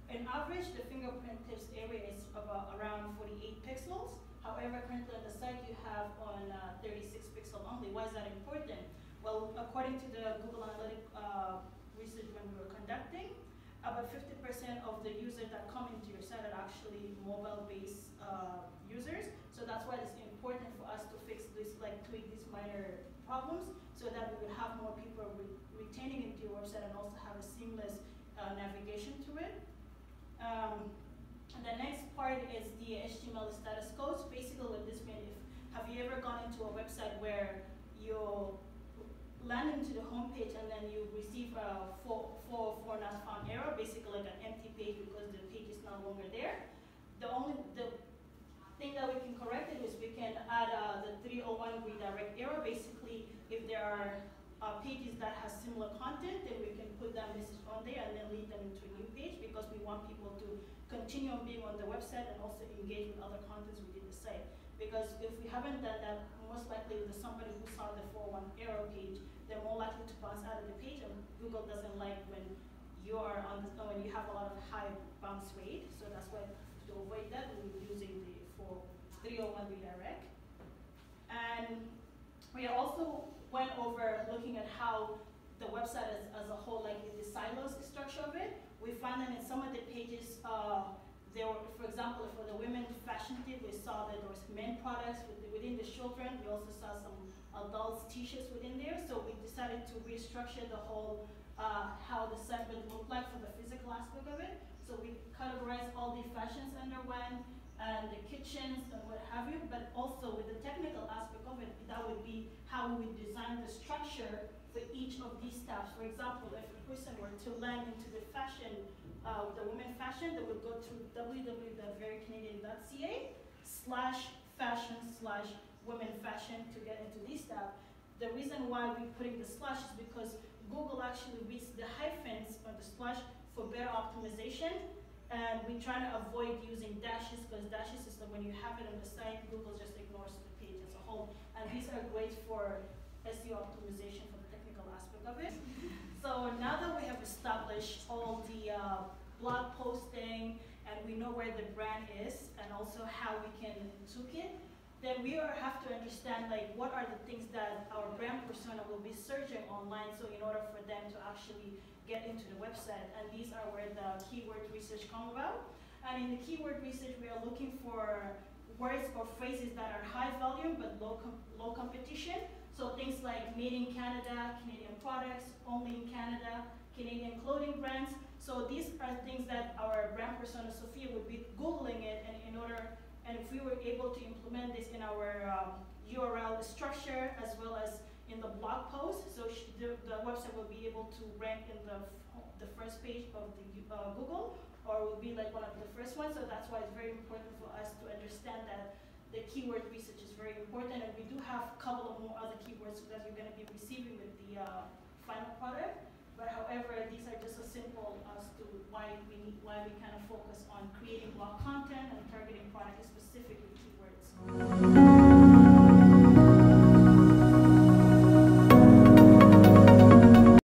In average, the fingerprint tips area is about around 48 pixels. However, currently on the site you have on 36 pixel only. Why is that important? Well, according to the Google Analytics research when we were conducting, about 50% of the users that come into your site are actually mobile-based users. So that's why it's important for us to fix this, like tweak these minor problems, so that we will have more people retaining into your website and also have a seamless navigation to it. And the next part is the HTML status codes. Basically what this means, have you ever gone into a website where you land into the home page and then you receive a 404 not found error, basically like an empty page because the page is no longer there? The thing that we can correct it is we can add the 301 redirect error. Basically, if there are pages that has similar content, then we can put that message on there and then lead them into a new page, because we want people to continue on being on the website and also engage with other contents within the site. Because if we haven't done that, most likely there's somebody who saw the 401 error page, they're more likely to bounce out of the page, and Google doesn't like when you are on the, when you have a lot of high bounce rate. So that's why, to avoid that, we're using the 301 redirect. And we also went over looking at how the website as a whole, like the silos structure of it. We found that in some of the pages, there were, for example, for the women fashion tip, we saw that there was men products within the children. We also saw some adults t-shirts within there. So we decided to restructure the whole, how the site would look like for the physical aspect of it. So we categorized all the fashions under one, and the kitchens and what have you, but also with the technical aspect of it, that would be how we would design the structure for each of these tabs. For example, if a person were to land into the fashion, the women fashion, they would go to www.verycanadian.ca/fashion/women fashion to get into this tab. The reason why we're putting the slash is because Google actually reads the hyphens or the slash for better optimization. And we try to avoid using dashes, because dashes is that when you have it on the site, Google just ignores the page as a whole. And these are great for SEO optimization for the technical aspect of it. So now that we have established all the blog posting, and we know where the brand is, and also how we can tweak it, then we have to understand like what are the things that our brand persona will be searching online, so in order for them to actually get into the website. And these are where the keyword research come about. And in the keyword research, we are looking for words or phrases that are high volume but low competition. So things like made in Canada, Canadian products, only in Canada, Canadian clothing brands. So these are things that our brand persona, Sophia, would be Googling it, and if we were able to implement this in our URL structure as well as in the blog post, so the website will be able to rank in the first page of the Google, or will be like one of the first ones. So that's why it's very important for us to understand that the keyword research is very important, and we do have a couple of more other keywords that you're going to be receiving with the final product. But however, these are just as simple as to why we kind of focus on creating blog content and targeting product specific with keywords.